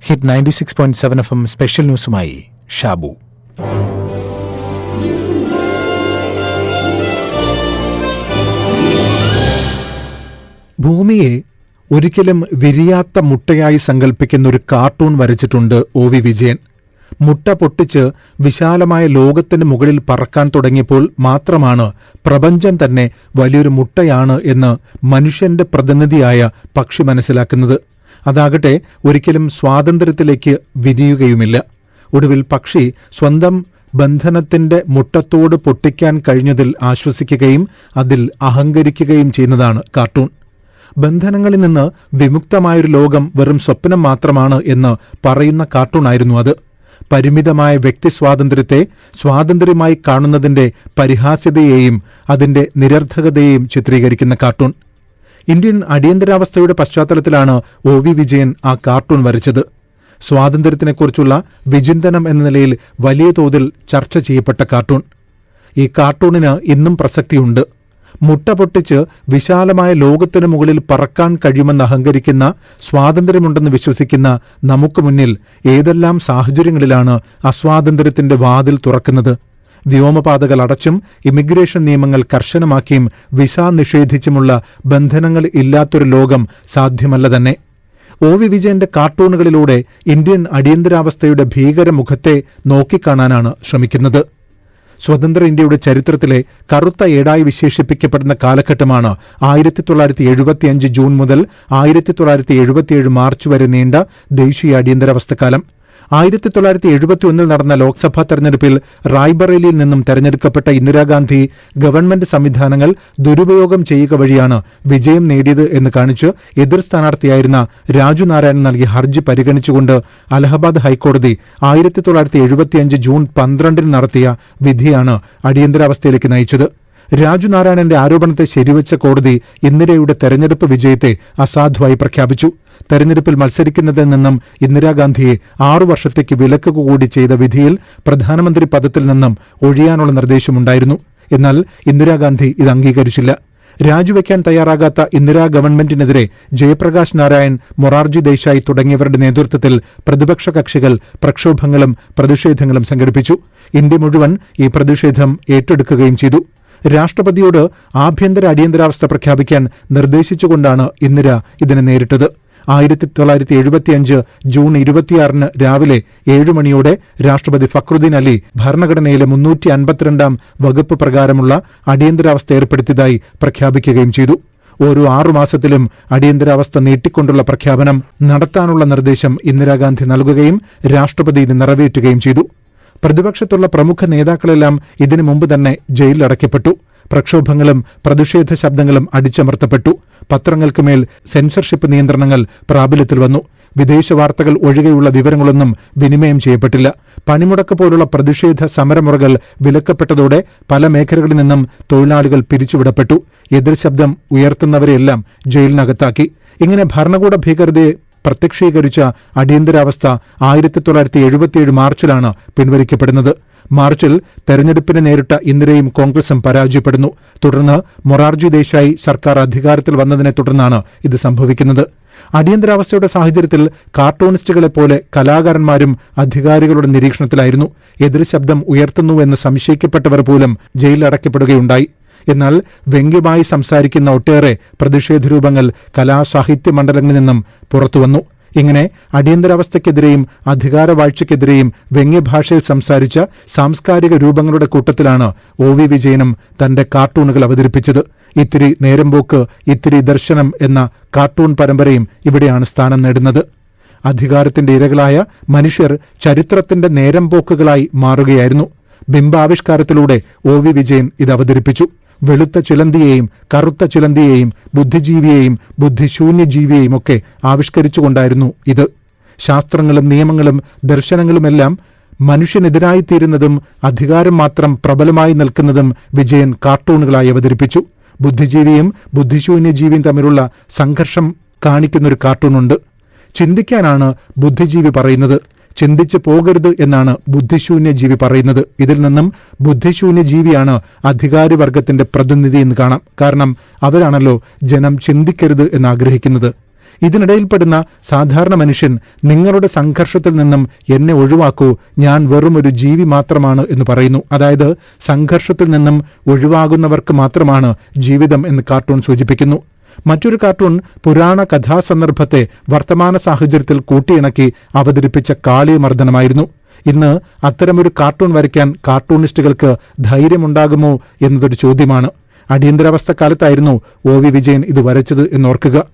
Hit 96.7 FM special ന്യൂസുമായി ഷാബു. ഭൂമിയെ ഒരിക്കലും വിരിയാത്ത മുട്ടയായി സങ്കല്പിക്കുന്ന ഒരു കാർട്ടൂൺ വരച്ചിട്ടുണ്ട് ഒ വി വിജയൻ. മുട്ട പൊട്ടിച്ച് വിശാലമായ ലോകത്തിന് മുകളിൽ പറക്കാൻ തുടങ്ങിയപ്പോൾ മാത്രമാണ് പ്രപഞ്ചം തന്നെ വലിയൊരു മുട്ടയാണ് എന്ന് മനുഷ്യന്റെ പ്രതിനിധിയായ പക്ഷി മനസ്സിലാക്കുന്നത്. അതാകട്ടെ ഒരിക്കലും സ്വാതന്ത്ര്യത്തിലേക്ക് വിരിയുകയുമില്ല. ഒടുവിൽ പക്ഷി സ്വന്തം ബന്ധനത്തിന്റെ മുട്ടത്തോട് പൊട്ടിക്കാൻ കഴിഞ്ഞതിൽ ആശ്വസിക്കുകയും അതിൽ അഹങ്കരിക്കുകയും ചെയ്യുന്നതാണ് കാർട്ടൂൺ. ബന്ധനങ്ങളിൽ നിന്ന് വിമുക്തമായൊരു ലോകം വെറും സ്വപ്നം മാത്രമാണ് എന്ന് പറയുന്ന കാർട്ടൂണായിരുന്നു അത്. പരിമിതമായ വ്യക്തി സ്വാതന്ത്ര്യത്തെ സ്വാതന്ത്ര്യമായി കാണുന്നതിന്റെ പരിഹാസ്യതയെയും അതിന്റെ നിരർത്ഥകതയെയും ചിത്രീകരിക്കുന്ന കാർട്ടൂൺ. ഇന്ത്യൻ അടിയന്തരാവസ്ഥയുടെ പശ്ചാത്തലത്തിലാണ് ഒ വി വിജയൻ ആ കാർട്ടൂൺ വരച്ചത്. സ്വാതന്ത്ര്യത്തിനെക്കുറിച്ചുള്ള വിചിന്തനം എന്ന നിലയിൽ വലിയ തോതിൽ ചർച്ച ചെയ്യപ്പെട്ട കാർട്ടൂൺ. ഈ കാർട്ടൂണിന് ഇന്നും പ്രസക്തിയുണ്ട്. മുട്ട പൊട്ടിച്ച് വിശാലമായ ലോകത്തിനു മുകളിൽ പറക്കാൻ കഴിയുമെന്ന് അഹങ്കരിക്കുന്ന, സ്വാതന്ത്ര്യമുണ്ടെന്ന് വിശ്വസിക്കുന്ന നമുക്ക് മുന്നിൽ ഏതെല്ലാം സാഹചര്യങ്ങളിലാണ് അസ്വാതന്ത്ര്യത്തിന്റെ വാതിൽ തുറക്കുന്നത്. വ്യോമപാതകൾ അടച്ചും ഇമിഗ്രേഷൻ നിയമങ്ങൾ കർശനമാക്കിയും വിസ നിഷേധിച്ചുമുള്ള ബന്ധനങ്ങൾ ഇല്ലാത്തൊരു ലോകം സാധ്യമല്ല തന്നെ. ഒ വി വിജയന്റെ കാർട്ടൂണുകളിലൂടെ ഇന്ത്യൻ അടിയന്തരാവസ്ഥയുടെ ഭീകരമുഖത്തെ നോക്കിക്കാണാനാണ് ശ്രമിക്കുന്നത്. സ്വതന്ത്ര ഇന്ത്യയുടെ ചരിത്രത്തിലെ കറുത്ത ഏടായി വിശേഷിപ്പിക്കപ്പെടുന്ന കാലഘട്ടമാണ് 1975 ജൂൺ മുതൽ 1977 മാർച്ച് വരെ നീണ്ട ദേശീയ അടിയന്തരാവസ്ഥക്കാലം. 1971 നടന്ന ലോക്സഭാ തെരഞ്ഞെടുപ്പിൽ റായ്ബറേലിയിൽ നിന്നും തെരഞ്ഞെടുക്കപ്പെട്ട ഇന്ദിരാഗാന്ധി ഗവൺമെന്റ് സംവിധാനങ്ങൾ ദുരുപയോഗം ചെയ്യുക വഴിയാണ് വിജയം നേടിയത് എന്ന് കാണിച്ച് എതിർ സ്ഥാനാർത്ഥിയായിരുന്ന രാജു നാരായണൻ നൽകിയ ഹർജി പരിഗണിച്ചുകൊണ്ട് അലഹബാദ് ഹൈക്കോടതി 1975 ജൂൺ 12 നടത്തിയ വിധിയാണ് അടിയന്തരാവസ്ഥയിലേക്ക് നയിച്ചത്. രാജു നാരായണന്റെ ആരോപണത്തെ ശരിവെച്ച കോടതി ഇന്ദിരയുടെ തെരഞ്ഞെടുപ്പ് വിജയത്തെ അസാധുവായി പ്രഖ്യാപിച്ചു. തെരഞ്ഞെടുപ്പിൽ മത്സരിക്കുന്നതിൽ നിന്നും ഇന്ദിരാഗാന്ധിയെ 6 വർഷത്തേക്ക് വിലക്കുക കൂടി ചെയ്ത വിധിയിൽ പ്രധാനമന്ത്രി പദത്തിൽ നിന്നും ഒഴിയാനുള്ള നിർദ്ദേശമുണ്ടായിരുന്നു. എന്നാൽ ഇന്ദിരാഗാന്ധി ഇത് അംഗീകരിച്ചില്ല. രാജിവെക്കാൻ തയ്യാറാകാത്ത ഇന്ദിരാ ഗവൺമെന്റിനെതിരെ ജയപ്രകാശ് നാരായൺ, മൊറാർജി ദേശായി തുടങ്ങിയവരുടെ നേതൃത്വത്തിൽ പ്രതിപക്ഷ കക്ഷികൾ പ്രക്ഷോഭങ്ങളും പ്രതിഷേധങ്ങളും സംഘടിപ്പിച്ചു. ഇന്ത്യ മുഴുവൻ ഈ പ്രതിഷേധം ഏറ്റെടുക്കുകയും ചെയ്തു. രാഷ്ട്രപതിയോട് ആഭ്യന്തര അടിയന്തരാവസ്ഥ പ്രഖ്യാപിക്കാൻ നിർദ്ദേശിച്ചുകൊണ്ടാണ് ഇന്ദിര ഇതിനെ നേരിട്ടത്. 1975 ജൂൺ 26 രാവിലെ 7 മണിയോടെ രാഷ്ട്രപതി ഫക്രുദ്ദീൻ അലി ഭരണഘടനയിലെ 352 വകുപ്പ് പ്രകാരമുള്ള അടിയന്തരാവസ്ഥ ഏർപ്പെടുത്തിയതായി പ്രഖ്യാപിക്കുകയും ചെയ്തു. ഓരോ 6 മാസത്തിലും അടിയന്തരാവസ്ഥ നീട്ടിക്കൊണ്ടുള്ള പ്രഖ്യാപനം നടത്താനുള്ള നിർദ്ദേശം ഇന്ദിരാഗാന്ധി നൽകുകയും രാഷ്ട്രപതി ഇത് നിറവേറ്റുകയും ചെയ്തു. പ്രതിപക്ഷത്തുള്ള പ്രമുഖ നേതാക്കളെല്ലാം ഇതിനു മുമ്പ് തന്നെ ജയിലിലടയ്ക്കപ്പെട്ടു. പ്രക്ഷോഭങ്ങളും പ്രതിഷേധ ശബ്ദങ്ങളും അടിച്ചമർത്തപ്പെട്ടു. പത്രങ്ങൾക്കുമേൽ സെൻസർഷിപ്പ് നിയന്ത്രണങ്ങൾ പ്രാബല്യത്തിൽ വന്നു. വിദേശ വാർത്തകൾ ഒഴികെയുള്ള വിവരങ്ങളൊന്നും വിനിമയം ചെയ്യപ്പെട്ടില്ല. പണിമുടക്ക് പോലുള്ള പ്രതിഷേധ സമരമുറകൾ വിലക്കപ്പെട്ടതോടെ പല മേഖലകളിൽ നിന്നും തൊഴിലാളികൾ പിരിച്ചുവിടപ്പെട്ടു. എതിർ ശബ്ദം ഉയർത്തുന്നവരെയെല്ലാം ജയിലിനകത്താക്കി. ഇങ്ങനെ ഭരണകൂട ഭീകരതയെ പ്രത്യക്ഷീകരിച്ച അടിയന്തരാവസ്ഥ 1977 മാർച്ചിലാണ് പിൻവലിക്കപ്പെടുന്നത്. മാർച്ചിൽ തെരഞ്ഞെടുപ്പിനെ നേരിട്ട ഇന്ദിരയും കോൺഗ്രസും പരാജയപ്പെടുന്നു. തുടർന്ന് മൊറാർജി ദേശായി സർക്കാർ അധികാരത്തിൽ വന്നതിനെ തുടർന്നാണ് ഇത് സംഭവിക്കുന്നത്. അടിയന്തരാവസ്ഥയുടെ സാഹചര്യത്തിൽ കാർട്ടൂണിസ്റ്റുകളെപ്പോലെ കലാകാരന്മാരും അധികാരികളുടെ നിരീക്ഷണത്തിലായിരുന്നു. എതിർ ശബ്ദം ഉയർത്തുന്നുവെന്ന് സംശയിക്കപ്പെട്ടവർ പോലും ജയിലിലടയ്ക്കപ്പെടുകയുണ്ടായി. എന്നാൽ വ്യംഗ്യമായി സംസാരിക്കുന്ന ഒട്ടേറെ പ്രതിഷേധ രൂപങ്ങൾ കലാസാഹിത്യ മണ്ഡലങ്ങളിൽ നിന്നും പുറത്തുവന്നു. ഇങ്ങനെ അടിയന്തരാവസ്ഥയ്ക്കെതിരെയും അധികാരവാഴ്ചയ്ക്കെതിരെയും വ്യംഗ്യഭാഷയിൽ സംസാരിച്ച സാംസ്കാരിക രൂപങ്ങളുടെ കൂട്ടത്തിലാണ് ഒ വി വിജയനും തന്റെ കാർട്ടൂണുകൾ അവതരിപ്പിച്ചത്. ഇത്തിരി നേരമ്പോക്ക്, ഇത്തിരി ദർശനം എന്ന കാർട്ടൂൺ പരമ്പരയും ഇവിടെയാണ് സ്ഥാനം നേടുന്നത്. അധികാരത്തിന്റെ ഇരകളായ മനുഷ്യർ ചരിത്രത്തിന്റെ നേരമ്പോക്കുകളായി മാറുകയായിരുന്നു. ബിംബാവിഷ്കാരത്തിലൂടെ ഒ വി വിജയൻ ഇത് അവതരിപ്പിച്ചു. വെളുത്ത ചിലന്തിയെയും കറുത്ത ചിലന്തിയെയും ബുദ്ധിജീവിയെയും ബുദ്ധിശൂന്യജീവിയെയും ഒക്കെ ആവിഷ്കരിച്ചുകൊണ്ടായിരുന്നു ഇത്. ശാസ്ത്രങ്ങളും നിയമങ്ങളും ദർശനങ്ങളുമെല്ലാം മനുഷ്യനെതിരായിത്തീരുന്നതും അധികാരം മാത്രം പ്രബലമായി നിൽക്കുന്നതും വിജയൻ കാർട്ടൂണുകളായി അവതരിപ്പിച്ചു. ബുദ്ധിജീവിയും ബുദ്ധിശൂന്യജീവിയും തമ്മിലുള്ള സംഘർഷം കാണിക്കുന്നൊരു കാർട്ടൂണുണ്ട്. ചിന്തിക്കാനാണ് ബുദ്ധിജീവി പറയുന്നത്, ചിന്തിച്ചു പോകരുത് എന്നാണ് ബുദ്ധിശൂന്യജീവി പറയുന്നത്. ഇതിൽ നിന്നും ബുദ്ധിശൂന്യജീവിയാണ് അധികാരിവർഗത്തിന്റെ പ്രതിനിധി എന്ന് കാണാം. കാരണം അവരാണല്ലോ ജനം ചിന്തിക്കരുത് എന്നാഗ്രഹിക്കുന്നത്. ഇതിനിടയിൽപ്പെടുന്ന സാധാരണ മനുഷ്യൻ നിങ്ങളുടെ സംഘർഷത്തിൽ നിന്നും എന്നെ ഒഴിവാക്കൂ, ഞാൻ വെറും ഒരു ജീവി മാത്രമാണ് എന്ന് പറയുന്നു. അതായത് സംഘർഷത്തിൽ നിന്നും ഒഴിവാകുന്നവർക്ക് മാത്രമാണ് ജീവിതം എന്ന് കാർട്ടൂൺ സൂചിപ്പിക്കുന്നു. മറ്റൊരു കാർട്ടൂൺ പുരാണ കഥാസന്ദർഭത്തെ വർത്തമാന സാഹചര്യത്തിൽ കൂട്ടിയിണക്കി അവതരിപ്പിച്ച കാളിയമർദ്ദനമായിരുന്നു. ഇന്ന് അത്തരമൊരു കാർട്ടൂൺ വരയ്ക്കാൻ കാർട്ടൂണിസ്റ്റുകൾക്ക് ധൈര്യമുണ്ടാകുമോ എന്നതൊരു ചോദ്യമാണ്. അടിയന്തരാവസ്ഥ കാലത്തായിരുന്നു OV വിജയൻ ഇത് വരച്ചത് എന്നോർക്കുക.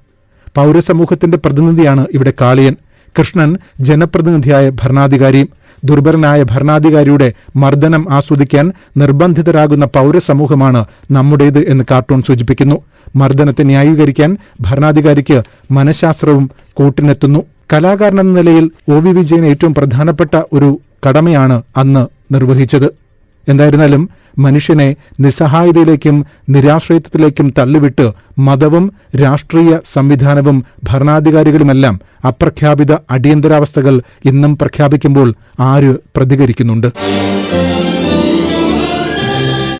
പൗരസമൂഹത്തിന്റെ പ്രതിനിധിയാണ് ഇവിടെ കാളിയൻ. കൃഷ്ണൻ ജനപ്രതിനിധിയായ ഭരണാധികാരിയും. ദുർബലനായ ഭരണാധികാരിയുടെ മർദ്ദനം ആസ്വദിക്കാൻ നിർബന്ധിതരാകുന്ന പൗരസമൂഹമാണ് നമ്മുടേത് എന്ന് കാർട്ടൂൺ സൂചിപ്പിക്കുന്നു. മർദ്ദനത്തെ ന്യായീകരിക്കാൻ ഭരണാധികാരിക്ക് മനഃശാസ്ത്രവും കൂട്ടിനെത്തുന്നു. കലാകാരനെന്ന നിലയിൽ OV വിജയൻ ഏറ്റവും പ്രധാനപ്പെട്ട ഒരു കടമയാണ് അന്ന് നിർവഹിച്ചത്. എന്തായിരുന്നാലും മനുഷ്യനെ നിസ്സഹായതയിലേക്കും നിരാശ്രയത്വത്തിലേക്കും തള്ളിവിട്ട് മതവും രാഷ്ട്രീയ സംവിധാനവും ഭരണാധികാരികളുമെല്ലാം അപ്രഖ്യാപിത അടിയന്തരാവസ്ഥകൾ ഇന്നും പ്രഖ്യാപിക്കുമ്പോൾ ആര് പ്രതികരിക്കുന്നുണ്ട്?